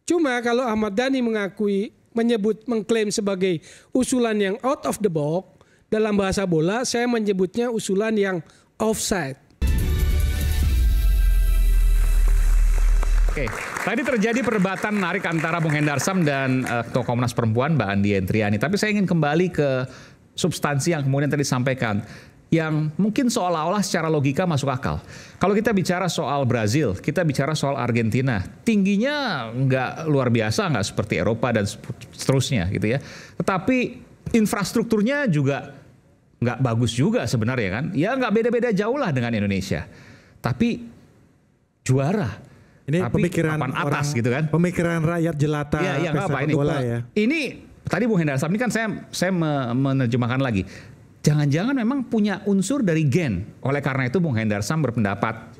Cuma kalau Ahmad Dhani mengklaim sebagai usulan yang out of the box, dalam bahasa bola saya menyebutnya usulan yang offside. Oke, tadi terjadi perdebatan menarik antara Bung Hendar Sam dan Ketua Komnas Perempuan Mbak Andi Entriani. Tapi saya ingin kembali ke substansi yang kemudian tadi disampaikan, yang mungkin seolah-olah secara logika masuk akal. Kalau kita bicara soal Brazil, kita bicara soal Argentina, tingginya nggak luar biasa, nggak seperti Eropa dan seterusnya gitu ya. Tetapi infrastrukturnya juga nggak bagus juga sebenarnya kan. Ya nggak beda-beda jauh lah dengan Indonesia. Tapi juara. Ini tapi pemikiran papan atas gitu kan. Pemikiran rakyat jelata sepak bola ya. Ini tadi Bung Hendar Sam ini kan saya menerjemahkan lagi. Jangan-jangan memang punya unsur dari gen. Oleh karena itu Bung Hendar Sam berpendapat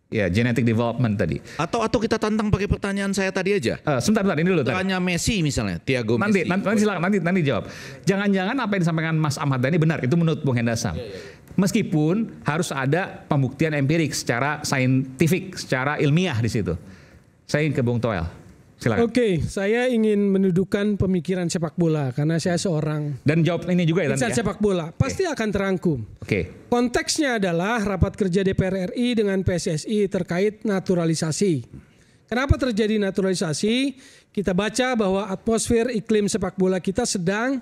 ya genetic development tadi. Atau kita tantang pakai pertanyaan saya tadi aja. Sebentar ini dulu. Tanya Messi misalnya, Thiago Messi. Nanti silakan nanti jawab. Jangan-jangan apa yang disampaikan Mas Ahmad Dhani benar, itu menurut Bung Hendar Sam. Meskipun harus ada pembuktian empirik secara saintifik, secara ilmiah di situ. Saya ingin ke Bung Toel. Silakan. Oke, saya ingin mendudukan pemikiran sepak bola karena saya seorang dan jawab ini juga ya insan sepak bola. Pasti akan terangkum. Oke. Konteksnya adalah rapat kerja DPR RI dengan PSSI terkait naturalisasi. Kenapa terjadi naturalisasi? Kita baca bahwa atmosfer iklim sepak bola kita sedang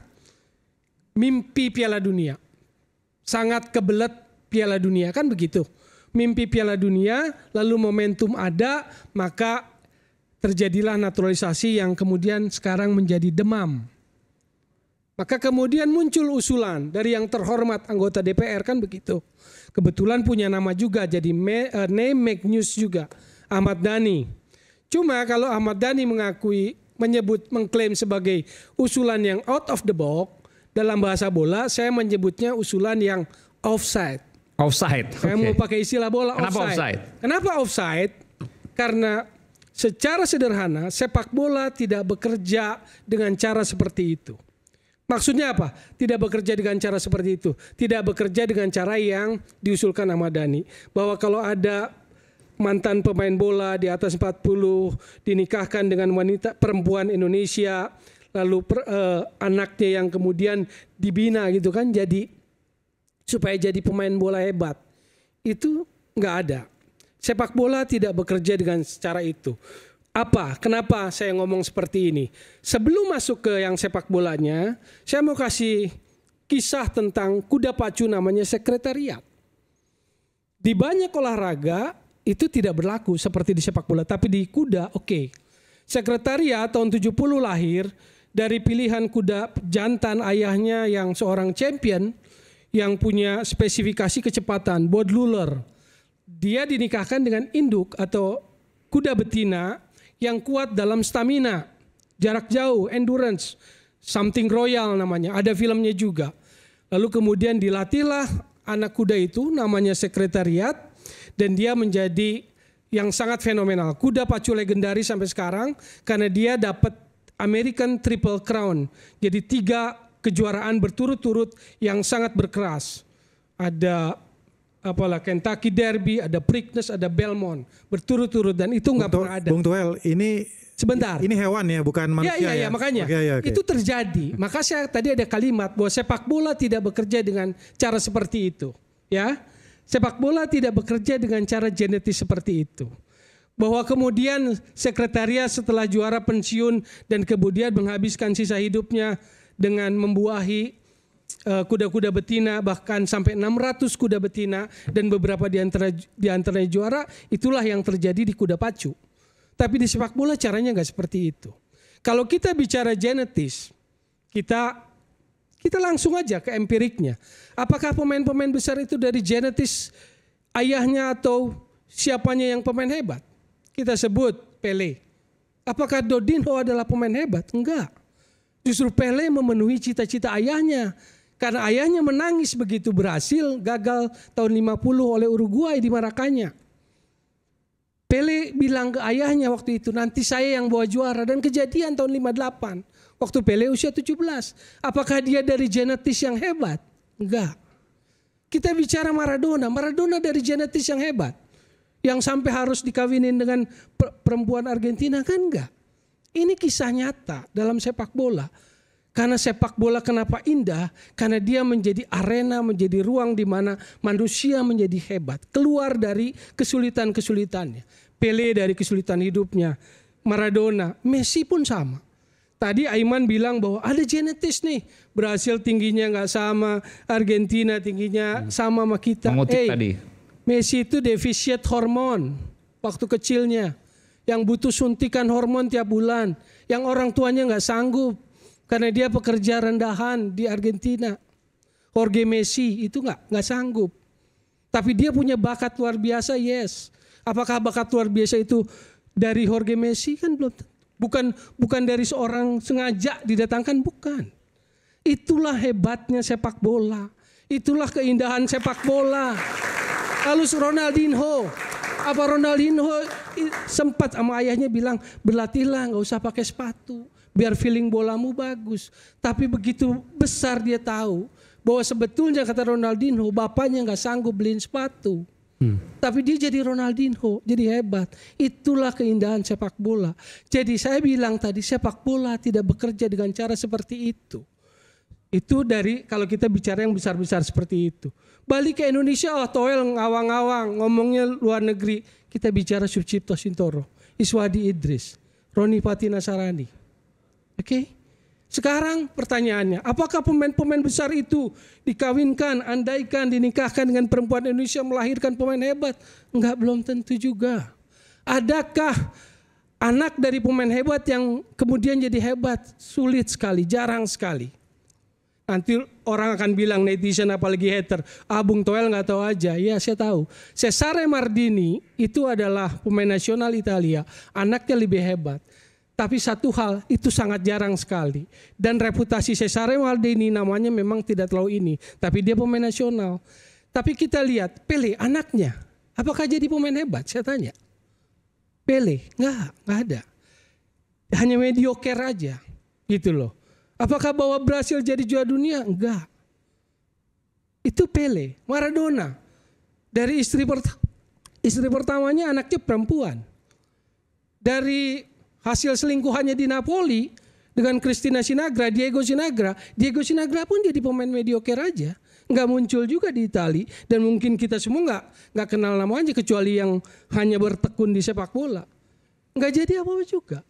mimpi Piala Dunia. Sangat kebelet Piala Dunia, kan begitu. Mimpi Piala Dunia, lalu momentum ada, maka terjadilah naturalisasi yang kemudian sekarang menjadi demam. Maka kemudian muncul usulan dari yang terhormat anggota DPR, kan begitu. Kebetulan punya nama juga, jadi name make news juga, Ahmad Dhani. Cuma kalau Ahmad Dhani mengklaim sebagai usulan yang out of the box, dalam bahasa bola saya menyebutnya usulan yang offside. Offside. Saya mau pakai istilah bola. Kenapa offside? Kenapa offside? Karena secara sederhana sepak bola tidak bekerja dengan cara seperti itu. Maksudnya apa? Tidak bekerja dengan cara seperti itu. Tidak bekerja dengan cara yang diusulkan Ahmad Dhani. Bahwa kalau ada mantan pemain bola di atas 40 dinikahkan dengan wanita perempuan Indonesia, lalu anaknya yang kemudian dibina gitu kan, jadi supaya jadi pemain bola hebat, itu nggak ada. Sepak bola tidak bekerja dengan cara itu. Kenapa saya ngomong seperti ini? Sebelum masuk ke yang sepak bolanya, saya mau kasih kisah tentang kuda pacu namanya sekretariat. Di banyak olahraga itu tidak berlaku seperti di sepak bola, tapi di kuda oke. Sekretariat tahun 70 lahir dari pilihan kuda jantan ayahnya yang seorang champion yang punya spesifikasi kecepatan, Bod Luller. Dia dinikahkan dengan induk atau kuda betina yang kuat dalam stamina, jarak jauh, endurance, something royal namanya, ada filmnya juga. Lalu kemudian dilatihlah anak kuda itu namanya sekretariat dan dia menjadi yang sangat fenomenal. Kuda pacu legendaris sampai sekarang karena dia dapat American Triple Crown. Jadi 3 kejuaraan berturut-turut yang sangat berkeras. Ada Kentucky Derby, ada Preakness, ada Belmont. Berturut-turut dan itu nggak pernah ada. Bung Toel, ini sebentar. Ini hewan ya, bukan manusia ya. Makanya. Okay. Itu terjadi. Maka saya tadi ada kalimat bahwa sepak bola tidak bekerja dengan cara seperti itu. Ya, sepak bola tidak bekerja dengan cara genetis seperti itu. Bahwa kemudian sekretariat setelah juara pensiun dan kemudian menghabiskan sisa hidupnya dengan membuahi kuda-kuda betina, bahkan sampai 600 kuda betina dan beberapa di antaranya juara, itulah yang terjadi di kuda pacu. Tapi di sepak bola caranya nggak seperti itu. Kalau kita bicara genetis, kita langsung aja ke empiriknya. Apakah pemain-pemain besar itu dari genetis ayahnya atau siapanya yang pemain hebat? Kita sebut Pele. Apakah Dodinho adalah pemain hebat? Enggak. Justru Pele memenuhi cita-cita ayahnya. Karena ayahnya menangis begitu berhasil gagal tahun 50 oleh Uruguay di Marakanya. Pele bilang ke ayahnya waktu itu, nanti saya yang bawa juara. Dan kejadian tahun 58. Waktu Pele usia 17. Apakah dia dari genetis yang hebat? Enggak. Kita bicara Maradona. Maradona dari genetis yang hebat. Yang sampai harus dikawinin dengan perempuan Argentina kan enggak. Ini kisah nyata dalam sepak bola. Karena sepak bola kenapa indah? Karena dia menjadi arena, menjadi ruang di mana manusia menjadi hebat. Keluar dari kesulitan-kesulitannya. Pele dari kesulitan hidupnya. Maradona, Messi pun sama. Tadi Aiman bilang bahwa ada genetis nih. Brasil tingginya nggak sama, Argentina tingginya sama kita. Mengutip tadi. Messi itu defisit hormon waktu kecilnya. Yang butuh suntikan hormon tiap bulan. Yang orang tuanya nggak sanggup. Karena dia pekerja rendahan di Argentina. Jorge Messi itu nggak sanggup. Tapi dia punya bakat luar biasa, yes. Apakah bakat luar biasa itu dari Jorge Messi? Kan belum. Bukan dari seorang sengaja didatangkan, bukan. Itulah hebatnya sepak bola. Itulah keindahan sepak bola. Lalu Ronaldinho. Apa Ronaldinho sempat sama ayahnya bilang, berlatihlah nggak usah pakai sepatu. Biar feeling bolamu bagus. Tapi begitu besar dia tahu bahwa sebetulnya kata Ronaldinho, bapaknya nggak sanggup beliin sepatu. Tapi dia jadi Ronaldinho, jadi hebat. Itulah keindahan sepak bola. Jadi saya bilang tadi, sepak bola tidak bekerja dengan cara seperti itu. Itu dari kalau kita bicara yang besar-besar seperti itu. Balik ke Indonesia, Toel ngawang-ngawang, ngomongnya luar negeri. Kita bicara Sucipto Sintoro, Iswadi Idris, Roni Patinasarani. Oke. Sekarang pertanyaannya, apakah pemain-pemain besar itu dikawinkan, andaikan, dinikahkan dengan perempuan Indonesia melahirkan pemain hebat? Enggak, belum tentu juga. Adakah anak dari pemain hebat yang kemudian jadi hebat? Sulit sekali, jarang sekali. Nanti orang akan bilang, netizen apalagi hater, Bung Toel nggak tahu aja. Ya, saya tahu. Cesare Maldini itu adalah pemain nasional Italia, anaknya lebih hebat. Tapi satu hal itu sangat jarang sekali. Dan reputasi Cesare Maldini namanya memang tidak terlalu ini. Tapi dia pemain nasional. Tapi kita lihat Pele anaknya. Apakah jadi pemain hebat? Saya tanya. Pele? Enggak ada. Hanya mediocre aja. Gitu loh. Apakah bawa Brasil jadi juara dunia? Enggak. Itu Pele. Maradona. Dari istri pertamanya anaknya perempuan. Dari hasil selingkuhannya di Napoli dengan Cristina Sinagra, Diego Sinagra pun jadi pemain mediocre aja, nggak muncul juga di Itali, dan mungkin kita semua nggak kenal namanya kecuali yang hanya bertekun di sepak bola, nggak jadi apa-apa juga,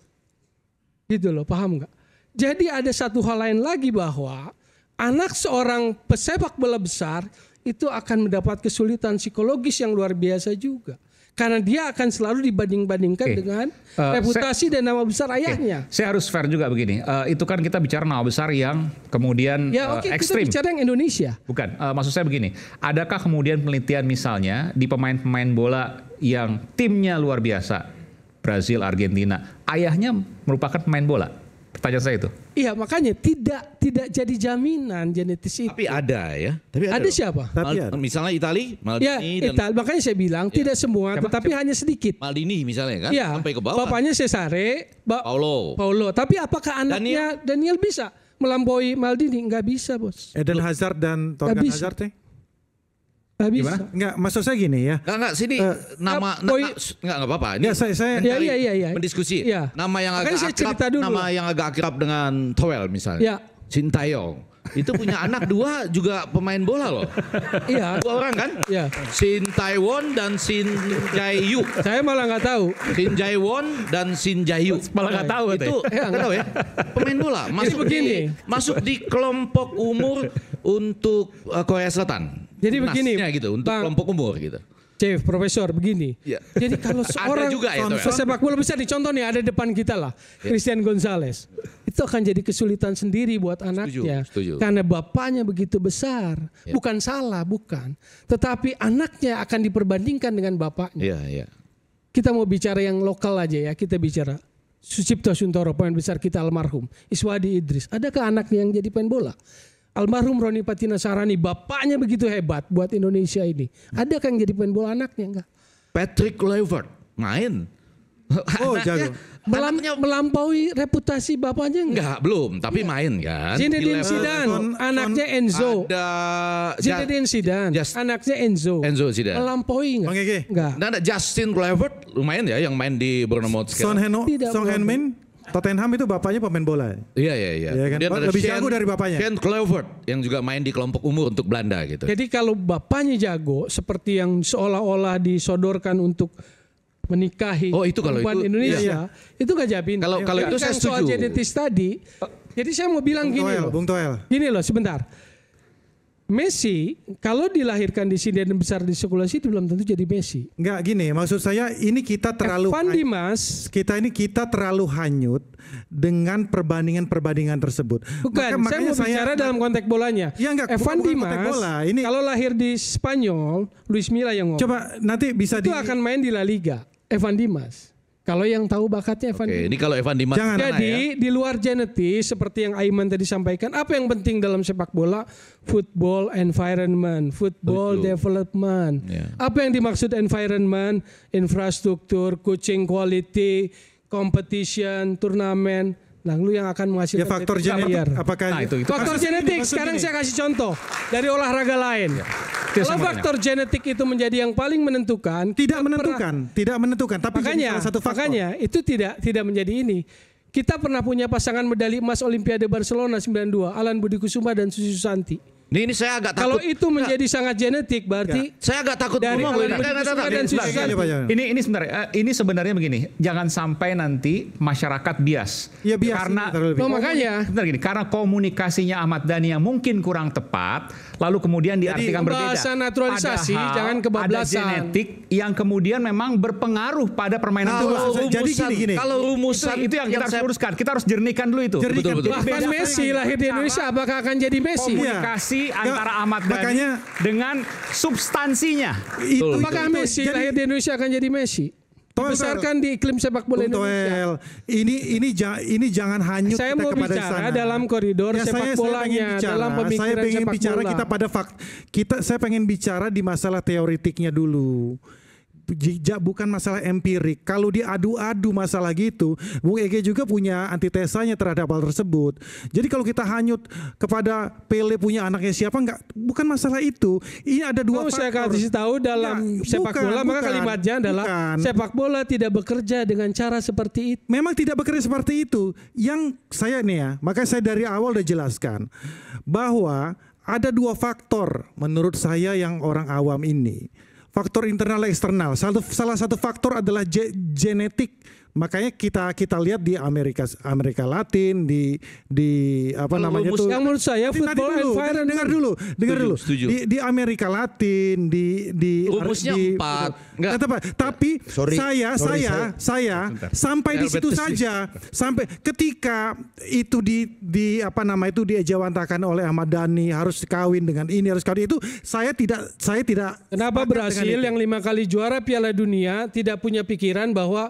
gitu loh, paham nggak? Jadi ada satu hal lain lagi bahwa anak seorang pesepak bola besar itu akan mendapat kesulitan psikologis yang luar biasa juga. Karena dia akan selalu dibanding-bandingkan dengan reputasi dan nama besar ayahnya. Saya harus fair juga begini. Itu kan kita bicara nama besar yang kemudian ekstrim. Kita bicara yang Indonesia. Bukan, maksud saya begini. Adakah kemudian penelitian misalnya di pemain-pemain bola yang timnya luar biasa, Brazil, Argentina, ayahnya merupakan pemain bola? Pertanyaan saya itu. Iya, makanya tidak jadi jaminan genetis itu. Tapi ada ya. Tapi ada siapa? Misalnya Maldini ya, makanya saya bilang tidak semua, tetapi hanya sedikit. Maldini misalnya kan, ya, sampai ke bawah. Bapaknya Cesare, Paulo. Tapi apakah anaknya Daniel bisa melampaui Maldini? Enggak bisa, Bos. Eden Hazard dan Torgan Hazard Gak bisa. Enggak, maksud saya gini ya. Enggak sini enggak apa-apa. Ini saya mendiskusi. Ya. Nama yang agak akrab dengan Toel misalnya. Ya. Sintayong. Itu punya anak dua juga pemain bola loh. Iya. 2 orang kan? Iya. Shin Tae-won dan Shin Jae-yu. Saya malah nggak tahu. Shin Jae-won dan Shin Jae-yu. Malah nggak tahu itu. Nggak tahu ya. Pemain bola masuk di kelompok umur untuk Korea Selatan. Jadi begini, gitu, untuk kelompok umur gitu. Chef, Profesor, begini. Ya. Jadi kalau seorang sepak bola bisa dicontoh nih, ada depan kita lah, Christian Gonzalez. Itu akan jadi kesulitan sendiri buat anaknya. Setuju. Karena bapaknya begitu besar. Ya. Bukan salah, bukan. Tetapi anaknya akan diperbandingkan dengan bapaknya. Iya. Kita mau bicara yang lokal aja ya, kita bicara Sucipto Sintoro, pemain besar kita almarhum. Iswadi Idris, adakah anaknya yang jadi pemain bola? Almarhum Roni Patinasarani, bapaknya begitu hebat buat Indonesia ini. Ada kan yang jadi pemain bola anaknya? Enggak. Patrick Kluivert main. Jago. Melampaui reputasi bapaknya enggak, belum, tapi main kan. Zinedine Zidane, anaknya Enzo. Ada Zinedine Zidane, anaknya Enzo. Zidane. Melampaui enggak? Enggak. Ada Justin Kluivert lumayan ya yang main di Bournemouth. Son Heung-min Tottenham itu bapaknya pemain bola. Iya. Iya kan? Kemudian ada Lebih jago dari bapaknya. Shane Kluivert yang juga main di kelompok umur untuk Belanda gitu. Jadi kalau bapaknya jago seperti yang seolah-olah disodorkan untuk menikahi Oh, itu kalau perempuan itu, Indonesia, itu gak jamin. Kalau itu saya soal setuju. genetis tadi. Jadi saya mau bilang gini loh. Bung Toel. Gini loh, sebentar. Messi kalau dilahirkan di sini dan besar di sekolah itu belum tentu jadi Messi. Enggak gini, maksud saya ini kita terlalu Evan Dimas kita terlalu hanyut dengan perbandingan tersebut. bukan, saya mau bicara dalam konteks bolanya. Ya, enggak, Evan bukan Dimas konteks bola. Ini kalau lahir di Spanyol, Luis Milla yang ngomong. coba nanti bisa Itu akan main di La Liga. Evan Dimas. Kalau yang tahu bakatnya Evan Oke, Dimas. ini kalau Evan Dimas. Jangan. sana Jadi ya. di luar genetis seperti yang Aiman tadi sampaikan, apa yang penting dalam sepak bola? Football environment, football Betul. development. Ya. Apa yang dimaksud environment? Infrastruktur, coaching quality, competition, turnamen. Nah, lu yang akan menghasilkan ya faktor player. genetik apakah Nah, itu Faktor Maksud- genetik, maksud sekarang gini. saya kasih contoh dari olahraga lain. Itu Kalau sama faktor genetik itu menjadi yang paling menentukan, tidak kita menentukan tapi jadi makanya, salah satu faktor. makanya itu tidak menjadi ini. Kita pernah punya pasangan medali emas Olimpiade Barcelona 92, Alan Budi Kusuma dan Susi Susanti. Ini saya agak takut. Kalau itu menjadi sangat genetik, berarti Saya agak takut dari ngomong Alan loh ini. Budi Kusuma dan Susi Sebentar, Susanti. Pak Jan. Ini sebentar, ini sebenarnya begini, jangan sampai nanti masyarakat bias. Ya, bias, Karena terlalu bias. Oh, makanya sebentar gini, karena komunikasinya Ahmad Dhani yang mungkin kurang tepat, lalu kemudian diartikan berbeda. bahasa naturalisasi, Padahal jangan kebablasan. Ada genetik yang kemudian memang berpengaruh pada permainan Kalau bola. Jadi gini. kalau rumusan Itu yang kita harus luruskan. Kita harus jernihkan dulu itu. Jernihkan. Betul. bahkan Messi lahir di Indonesia, apakah akan jadi Messi? Komunikasi Iya. antara Ahmad Dhani Makanya- dengan substansinya. Itu, Apakah Messi jadi- lahir di Indonesia akan jadi Messi? Toel, Dibesarkan di iklim sepak bola Bung Indonesia. Toel, ini jangan hanyut Saya kita mau kepada bicara sana. dalam koridor sepak saya pengen bolanya, bicara, dalam saya pemikiran pengen sepak bicara bola. kita pada saya pengen bicara di masalah teoritiknya dulu. Bukan masalah empirik. Kalau diadu-adu masalah gitu, Bung Ege juga punya antitesanya terhadap hal tersebut. Jadi kalau kita hanyut kepada Pele punya anaknya siapa, bukan masalah itu. Ini ada dua Mau saya faktor. kasih tahu dalam Enggak, sepak bola, maka kalimatnya adalah sepak bola tidak bekerja dengan cara seperti itu. Memang tidak bekerja seperti itu. Yang saya nih ya, maka saya dari awal udah jelaskan bahwa ada dua faktor menurut saya yang orang awam ini. Faktor internal dan eksternal. Salah satu faktor adalah genetik. Makanya kita lihat di Amerika Latin, di apa namanya itu. Yang menurut saya football environment. Dengar dulu. Setuju. Di Amerika Latin, di Rumusnya 4. Enggak. Tapi Sorry, saya sampai di situ saja. Sampai ketika itu di apa nama itu diejawantahkan oleh Ahmad Dhani harus kawin dengan ini, harus kawin itu, saya tidak Kenapa sepakat Brasil dengan itu. yang 5 kali juara Piala Dunia tidak punya pikiran bahwa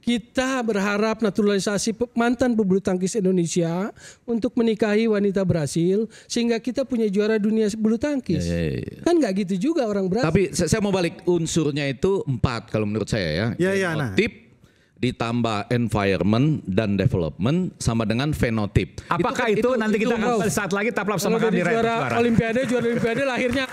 kita berharap naturalisasi mantan pebulu tangkis Indonesia untuk menikahi wanita Brasil sehingga kita punya juara dunia bulu tangkis. Kan nggak gitu juga orang Brasil. Tapi saya mau balik unsurnya itu 4 kalau menurut saya ya. Ya, nah. Genotip ditambah environment dan development sama dengan fenotip. Apakah itu nanti kita akan saat lagi tetaplah bersama Kalau kami di dari Red juara Suara. Olimpiade lahirnya